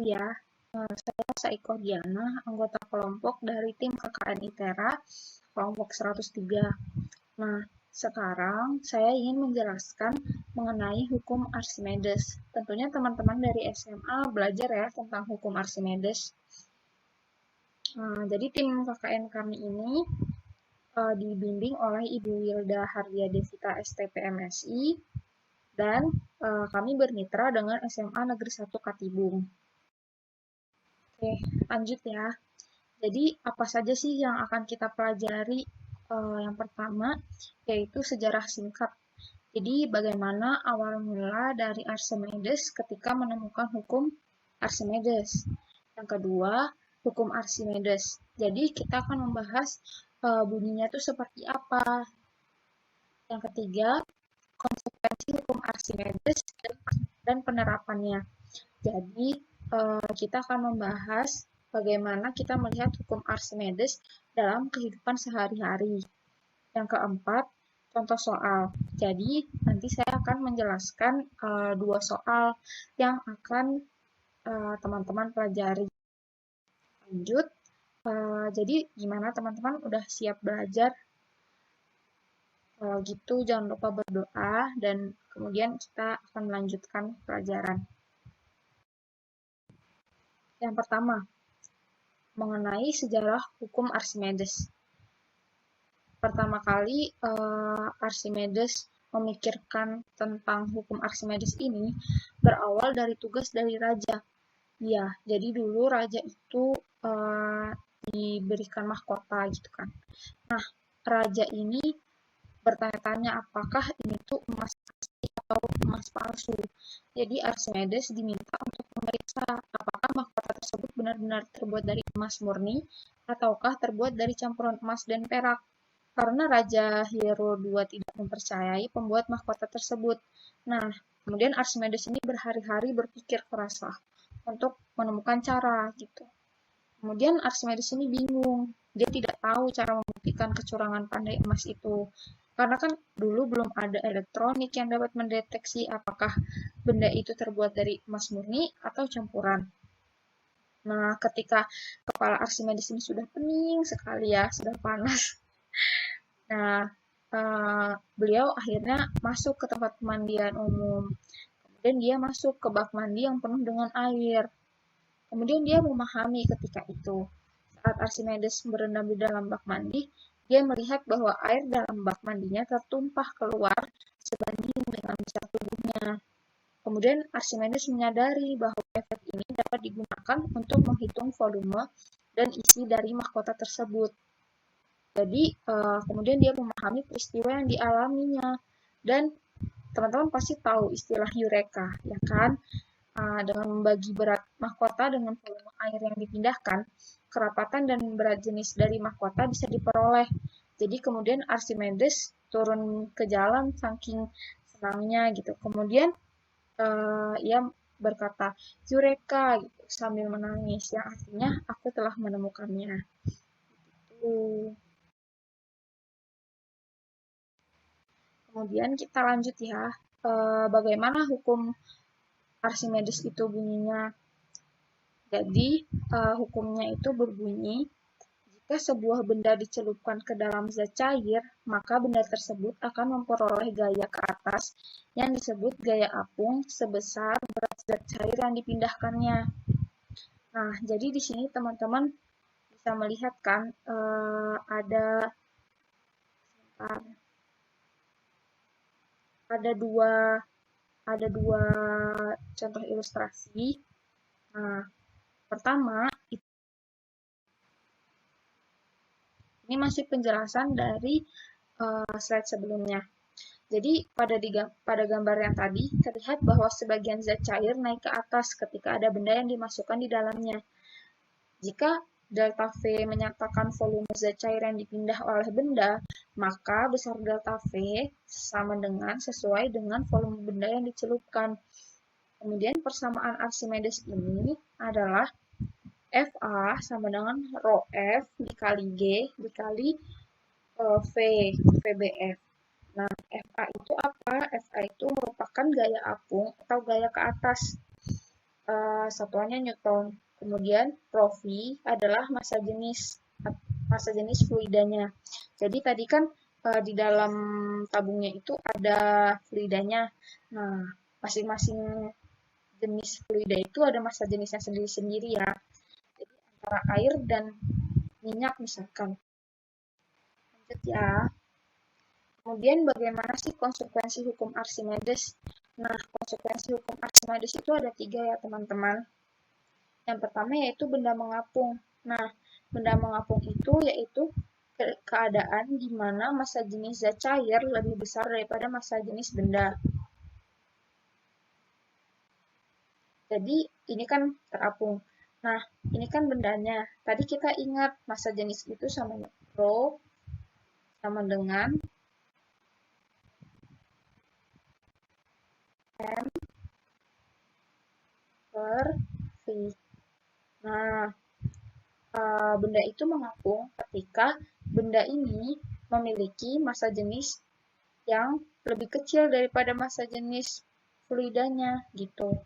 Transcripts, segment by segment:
ya. Saya Saiko Diana, anggota kelompok dari tim KKN ITERA, kelompok 103. Nah, sekarang saya ingin menjelaskan mengenai hukum Archimedes. Tentunya teman-teman dari SMA belajar ya tentang hukum Archimedes. Jadi tim KKN kami ini dibimbing oleh Ibu Wilda Hardia Devita STP MSI dan kami bermitra dengan SMA Negeri 1 Katibung. Oke, lanjut ya. Jadi apa saja sih yang akan kita pelajari? Yang pertama yaitu sejarah singkat. Jadi bagaimana awal mula dari Archimedes ketika menemukan hukum Archimedes. Yang kedua, hukum Archimedes. Jadi kita akan membahas bunyinya itu seperti apa. Yang ketiga, konsekuensi hukum Archimedes dan penerapannya. Jadi kita akan membahas bagaimana kita melihat hukum Archimedes dalam kehidupan sehari-hari. Yang keempat, contoh soal. Jadi nanti saya akan menjelaskan 2 soal yang akan teman-teman pelajari. Lanjut, jadi gimana teman-teman udah siap belajar? Kalau gitu jangan lupa berdoa dan kemudian kita akan melanjutkan pelajaran. Yang pertama, mengenai sejarah hukum Archimedes. Pertama kali Archimedes memikirkan tentang hukum Archimedes ini berawal dari tugas dari raja. Ya, jadi dulu raja itu diberikan mahkota gitu kan. Nah, raja ini bertanya-tanya apakah ini tuh emas asli atau emas palsu. Jadi Archimedes diminta untuk memeriksa apakah mahkota tersebut benar-benar terbuat dari emas murni ataukah terbuat dari campuran emas dan perak. Karena Raja Hiero II tidak mempercayai pembuat mahkota tersebut. Nah, kemudian Archimedes ini berhari-hari berpikir keras untuk menemukan cara gitu. Kemudian Archimedes ini bingung, dia tidak tahu cara membuktikan kecurangan pandai emas itu. Karena kan dulu belum ada elektronik yang dapat mendeteksi apakah benda itu terbuat dari emas murni atau campuran. Nah, ketika kepala Archimedes ini sudah pening sekali ya, sudah panas. Nah, beliau akhirnya masuk ke tempat pemandian umum. Kemudian dia masuk ke bak mandi yang penuh dengan air. Kemudian dia memahami ketika itu. Saat Archimedes berendam di dalam bak mandi, dia melihat bahwa air dalam bak mandinya tertumpah keluar sebanding dengan besar tubuhnya. Kemudian Archimedes menyadari bahwa efek ini dapat digunakan untuk menghitung volume dan isi dari mahkota tersebut. Jadi kemudian dia memahami peristiwa yang dialaminya dan teman-teman pasti tahu istilah Eureka, ya kan? Dengan membagi berat mahkota dengan volume air yang dipindahkan, kerapatan dan berat jenis dari mahkota bisa diperoleh. Jadi kemudian Archimedes turun ke jalan saking senangnya gitu. Kemudian ia berkata Eureka gitu, sambil menangis, yang artinya aku telah menemukannya. Gitu. Kemudian kita lanjut ya, bagaimana hukum Archimedes itu bunyinya. Jadi, hukumnya itu berbunyi, jika sebuah benda dicelupkan ke dalam zat cair, maka benda tersebut akan memperoleh gaya ke atas yang disebut gaya apung sebesar berat zat cair yang dipindahkannya. Nah, jadi di sini teman-teman bisa melihat kan, ada dua contoh ilustrasi. Nah, pertama, ini masih penjelasan dari slide sebelumnya. Jadi pada gambar yang tadi terlihat bahwa sebagian zat cair naik ke atas ketika ada benda yang dimasukkan di dalamnya. Jika delta V menyatakan volume zat cair yang dipindah oleh benda, maka besar delta V sama dengan sesuai dengan volume benda yang dicelupkan. Kemudian persamaan Archimedes ini adalah FA sama dengan rho F dikali G dikali V, VBF. Nah, FA itu apa? FA itu merupakan gaya apung atau gaya ke atas. satuannya Newton. Kemudian rho v adalah massa jenis fluidanya. Jadi tadi kan di dalam tabungnya itu ada fluidanya. Nah, masing-masing jenis fluida itu ada massa jenisnya sendiri-sendiri ya. Jadi antara air dan minyak misalkan. Lanjut ya. Kemudian bagaimana sih konsekuensi hukum Archimedes? Nah, konsekuensi hukum Archimedes itu ada 3 ya teman-teman. Yang pertama yaitu benda mengapung. Nah, benda mengapung itu yaitu keadaan di mana massa jenis zat cair lebih besar daripada massa jenis benda. Jadi ini kan terapung. Nah, ini kan bendanya. Tadi kita ingat massa jenis itu sama rho sama dengan M per V. Nah, benda itu mengapung ketika benda ini memiliki massa jenis yang lebih kecil daripada massa jenis fluidanya gitu.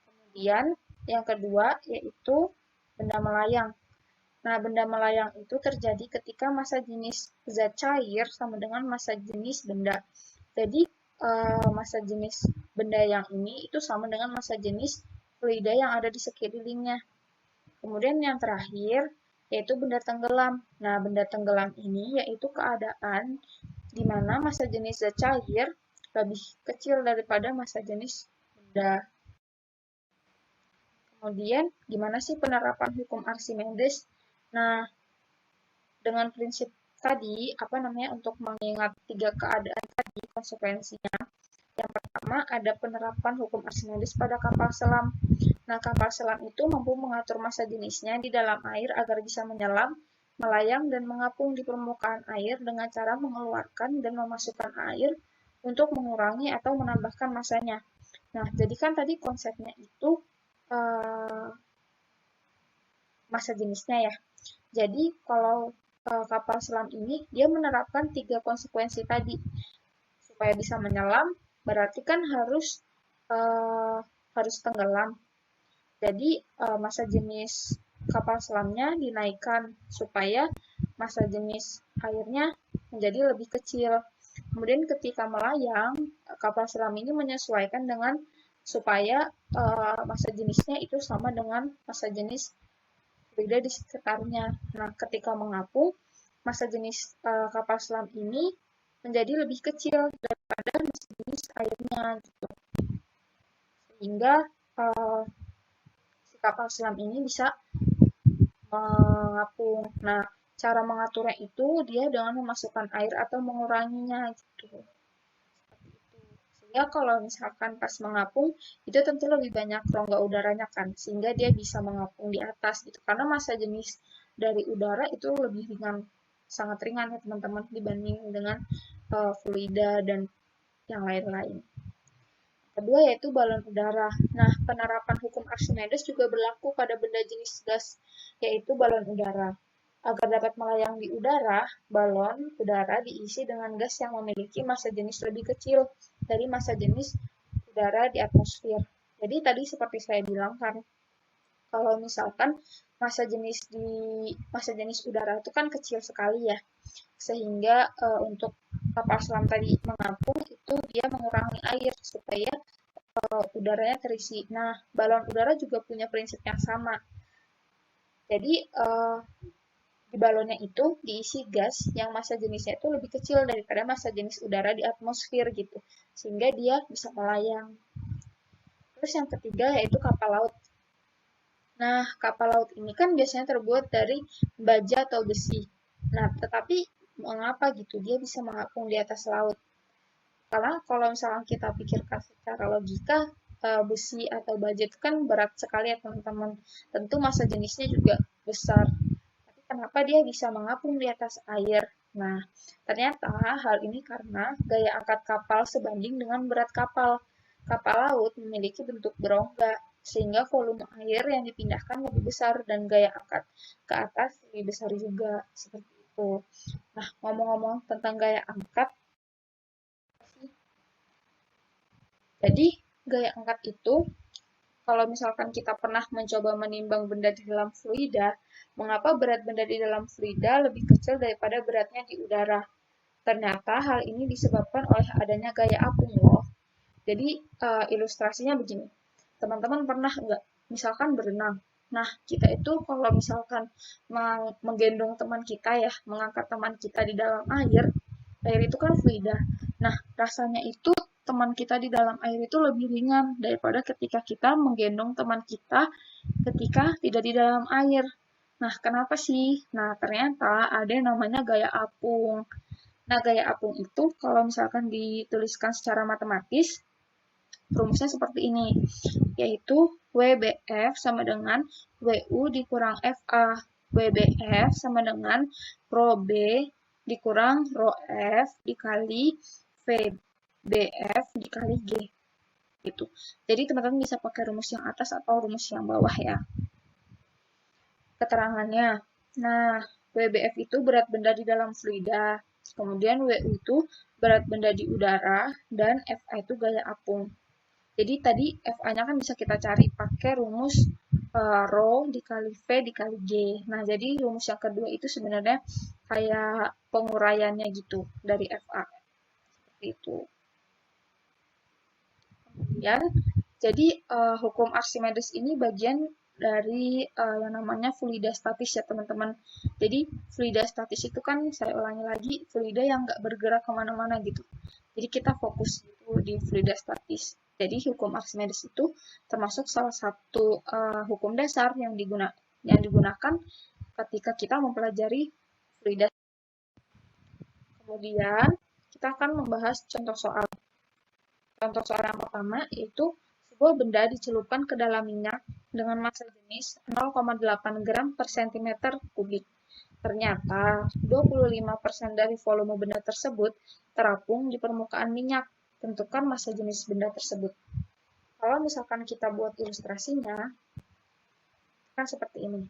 Kemudian yang kedua yaitu benda melayang. Nah, benda melayang itu terjadi ketika massa jenis zat cair sama dengan massa jenis benda. Jadi massa jenis benda yang ini itu sama dengan massa jenis fluida yang ada di sekelilingnya. Kemudian yang terakhir yaitu benda tenggelam. Nah, benda tenggelam ini yaitu keadaan di mana massa jenis zat cair lebih kecil daripada massa jenis benda. Kemudian, gimana sih penerapan hukum Archimedes? Nah, dengan prinsip tadi, untuk mengingat 3 keadaan tadi, konsekuensinya. Yang pertama, ada penerapan hukum Archimedes pada kapal selam. Nah, kapal selam itu mampu mengatur massa jenisnya di dalam air agar bisa menyelam, melayang, dan mengapung di permukaan air dengan cara mengeluarkan dan memasukkan air untuk mengurangi atau menambahkan massanya. Nah, jadi kan tadi konsepnya itu massa jenisnya ya. Jadi kalau kapal selam ini dia menerapkan 3 konsekuensi tadi. Supaya bisa menyelam, berarti kan harus tenggelam. Jadi massa jenis kapal selamnya dinaikkan supaya massa jenis airnya menjadi lebih kecil. Kemudian ketika melayang, kapal selam ini menyesuaikan dengan supaya massa jenisnya itu sama dengan massa jenis fluida di sekitarnya. Nah, ketika mengapung, massa jenis kapal selam ini menjadi lebih kecil daripada massa jenis airnya gitu. Sehingga si kapal selam ini bisa mengapung. Nah, cara mengaturnya itu dia dengan memasukkan air atau menguranginya gitu. Sehingga kalau misalkan pas mengapung, itu tentu lebih banyak rongga udaranya kan, sehingga dia bisa mengapung di atas gitu. Karena massa jenis dari udara itu lebih ringan, sangat ringan ya teman-teman dibanding dengan fluida dan yang lain-lain. Kedua yaitu balon udara. Nah, penerapan hukum Archimedes juga berlaku pada benda jenis gas, yaitu balon udara. Agar dapat melayang di udara, balon udara diisi dengan gas yang memiliki massa jenis lebih kecil dari massa jenis udara di atmosfer. Jadi tadi seperti saya bilang kan, kalau misalkan massa jenis udara itu kan kecil sekali ya, sehingga untuk kapal selam tadi mengapung itu dia mengurangi air supaya udaranya terisi. Nah, balon udara juga punya prinsip yang sama. Jadi di balonnya itu diisi gas yang massa jenisnya itu lebih kecil daripada massa jenis udara di atmosfer gitu, sehingga dia bisa melayang. Terus yang ketiga yaitu kapal laut. Nah, kapal laut ini kan biasanya terbuat dari baja atau besi. Nah, tetapi mengapa gitu dia bisa mengapung di atas laut? Karena kalau misalnya kita pikirkan secara logika, besi atau baja itu kan berat sekali ya teman-teman. Tentu massa jenisnya juga besar. Tapi kenapa dia bisa mengapung di atas air? Nah, ternyata hal ini karena gaya angkat kapal sebanding dengan berat kapal. Kapal laut memiliki bentuk berongga, sehingga volume air yang dipindahkan lebih besar dan gaya angkat ke atas lebih besar juga. Seperti itu. Nah, ngomong-ngomong tentang gaya angkat, jadi gaya angkat itu kalau misalkan kita pernah mencoba menimbang benda di dalam fluida, mengapa berat benda di dalam fluida lebih kecil daripada beratnya di udara? Ternyata hal ini disebabkan oleh adanya gaya apung loh. Jadi ilustrasinya begini, teman-teman pernah nggak misalkan berenang? Nah, kita itu kalau misalkan menggendong teman kita ya, mengangkat teman kita di dalam air, air itu kan fluida. Nah, rasanya itu teman kita di dalam air itu lebih ringan daripada ketika kita menggendong teman kita ketika tidak di dalam air. Nah, kenapa sih? Nah, ternyata ada yang namanya gaya apung. Nah, gaya apung itu kalau misalkan dituliskan secara matematis, rumusnya seperti ini, yaitu WBF sama dengan WU dikurang FA. WBF sama dengan Rho B dikurang Rho F dikali VBF dikali G. Gitu. Jadi teman-teman bisa pakai rumus yang atas atau rumus yang bawah ya. Keterangannya. Nah, WBF itu berat benda di dalam fluida. Kemudian WU itu berat benda di udara dan FA itu gaya apung. Jadi tadi FA-nya kan bisa kita cari pakai rumus Rho dikali V dikali G. Nah, jadi rumus yang kedua itu sebenarnya kayak penguraiannya gitu dari FA. Seperti itu. Kemudian, jadi hukum Archimedes ini bagian dari yang namanya fluida statis ya teman-teman. Jadi fluida statis itu kan, saya ulangi lagi, fluida yang nggak bergerak kemana-mana gitu. Jadi kita fokus gitu di fluida statis. Jadi hukum Archimedes itu termasuk salah satu hukum dasar yang digunakan ketika kita mempelajari fluida. Kemudian kita akan membahas contoh soal. Contoh soal yang pertama yaitu sebuah benda dicelupkan ke dalam minyak dengan massa jenis 0,8 gram per cm kubik. Ternyata 25% dari volume benda tersebut terapung di permukaan minyak. Tentukan massa jenis benda tersebut. Kalau misalkan kita buat ilustrasinya, kan seperti ini.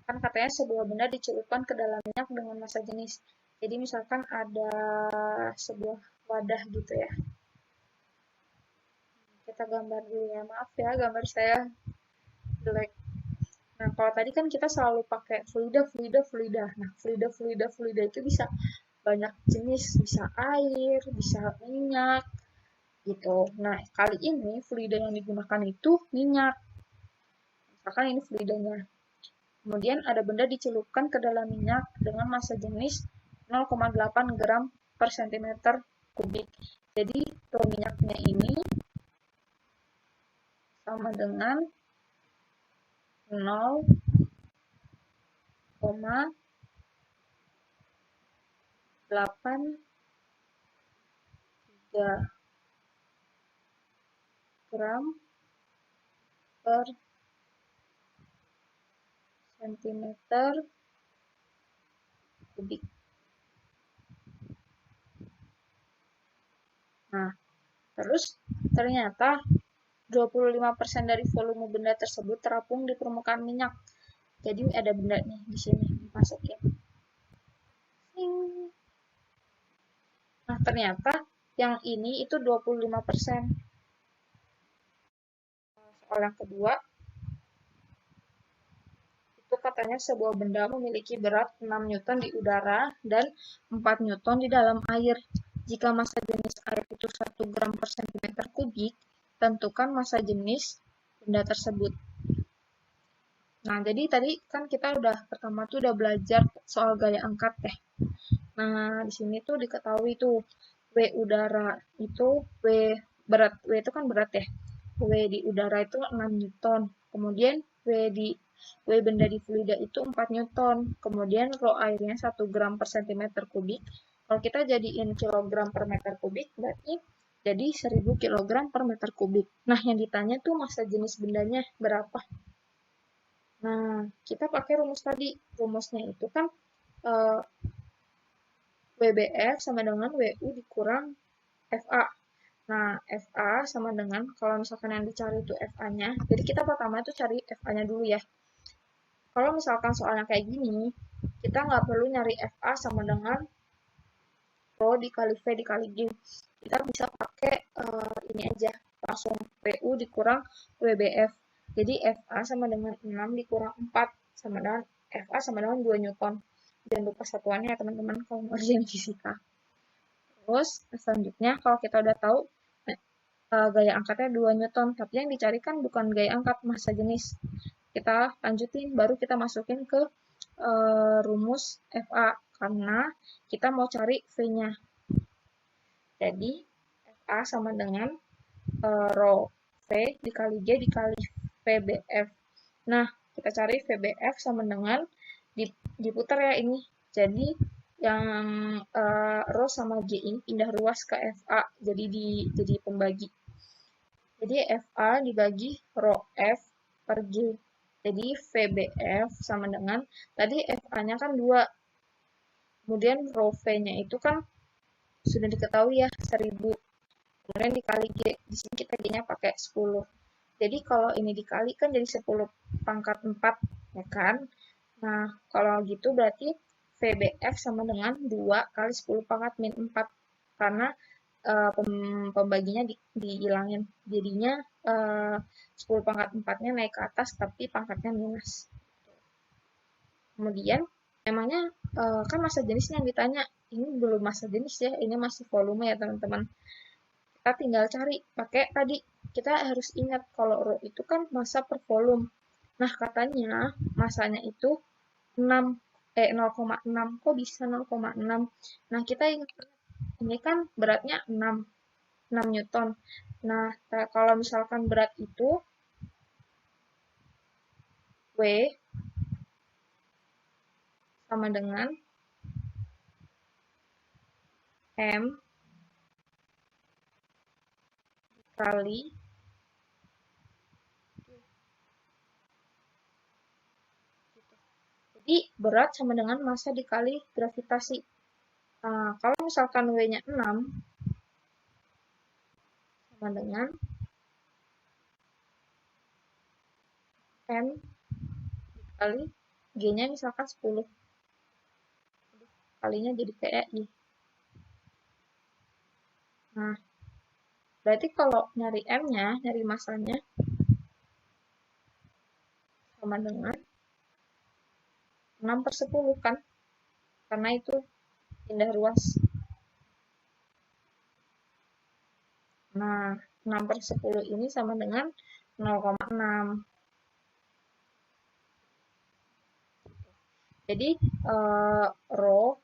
Kan katanya sebuah benda dicelupkan ke dalam minyak dengan massa jenis. Jadi misalkan ada sebuah wadah gitu ya. Kita gambar dulu ya, maaf ya gambar saya jelek. Nah, kalau tadi kan kita selalu pakai fluida. Nah, fluida itu bisa banyak jenis, bisa air, bisa minyak, gitu. Nah, kali ini fluida yang digunakan itu minyak. Misalkan ini fluidanya. Kemudian ada benda dicelupkan ke dalam minyak dengan massa jenis 0,8 gram per cm kubik. Jadi, minyaknya ini sama dengan 0,83 gram per centimeter kubik. Nah, terus ternyata 25% dari volume benda tersebut terapung di permukaan minyak. Jadi ada benda nih di sini dimasukin. Nah, ternyata yang ini itu 25%. Soal yang kedua, itu katanya sebuah benda memiliki berat 6 Newton di udara dan 4 Newton di dalam air. Jika massa jenis air itu 1 gram per centimeter kubik, tentukan massa jenis benda tersebut. Nah, jadi tadi kan kita pertama tuh udah belajar soal gaya angkat ya. Nah, di sini tuh diketahui tuh W udara itu W itu kan berat ya. W di udara itu 6 Newton. Kemudian W benda di fluida itu 4 Newton. Kemudian Rho airnya 1 gram per centimeter kubik. Kalau kita jadiin kilogram per meter kubik, berarti jadi 1000 kilogram per meter kubik. Nah, yang ditanya tuh massa jenis bendanya berapa. Nah, kita pakai rumus tadi. Rumusnya itu kan WBF sama dengan WU dikurang FA. Nah, FA sama dengan, kalau misalkan yang dicari itu FA-nya, jadi kita pertama itu cari FA-nya dulu ya. Kalau misalkan soalnya kayak gini, kita nggak perlu nyari FA sama dengan Rho dikali V dikali G. Kita bisa pakai ini aja, langsung PU dikurang WBF. Jadi FA sama dengan 6 dikurang 4 sama dengan FA sama dengan 2 Newton. Jangan lupa satuannya ya teman-teman kalau ngerjain fisika. Terus selanjutnya kalau kita udah tahu gaya angkatnya 2 Newton, tapi yang dicarikan bukan gaya angkat, massa jenis. Kita lanjutin, baru kita masukin ke rumus FA, karena kita mau cari V-nya. Jadi, FA sama dengan rho V dikali G dikali VBF. Nah, kita cari VBF sama dengan, diputar ya ini. Jadi, yang rho sama G ini pindah ruas ke FA, jadi pembagi. Jadi FA dibagi rho F per G. Jadi VBF sama dengan, tadi FA-nya kan 2. Kemudian rho V-nya itu kan sudah diketahui ya, 1000. Kemudian dikali G. Di sini kita G-nya pakai 10. Jadi kalau ini dikali kan jadi 10 pangkat 4, ya kan? Nah, kalau gitu berarti VBF sama dengan 2 kali 10 pangkat min 4. Karena pembaginya dihilangin. Jadinya 10 pangkat 4-nya naik ke atas, tapi pangkatnya minus. Kemudian, emangnya kan massa jenisnya yang ditanya. Ini belum massa jenis ya, ini masih volume ya teman-teman. Kita tinggal cari, pakai tadi. Kita harus ingat kalau rho itu kan massa per volume. Nah, katanya massanya itu 0,6. Kok bisa 0,6? Nah, kita ingat, ini kan beratnya 6 Newton. Nah, kalau misalkan berat itu W sama dengan M kali jadi berat sama dengan massa dikali gravitasi. Nah, kalau misalkan W-nya 6 sama dengan M dikali G-nya misalkan 10. Kalinya jadi PI. Nah, berarti kalau nyari M-nya, nyari massanya, sama dengan 6/10 kan? Karena itu pindah ruas. Nah, 6/10 ini sama dengan 0,6. Jadi, rho.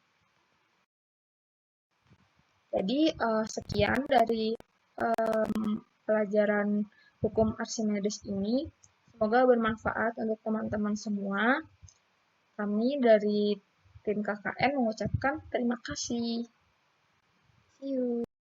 Jadi, sekian dari pelajaran hukum Archimedes ini. Semoga bermanfaat untuk teman-teman semua. Kami dari tim KKN mengucapkan terima kasih. See you.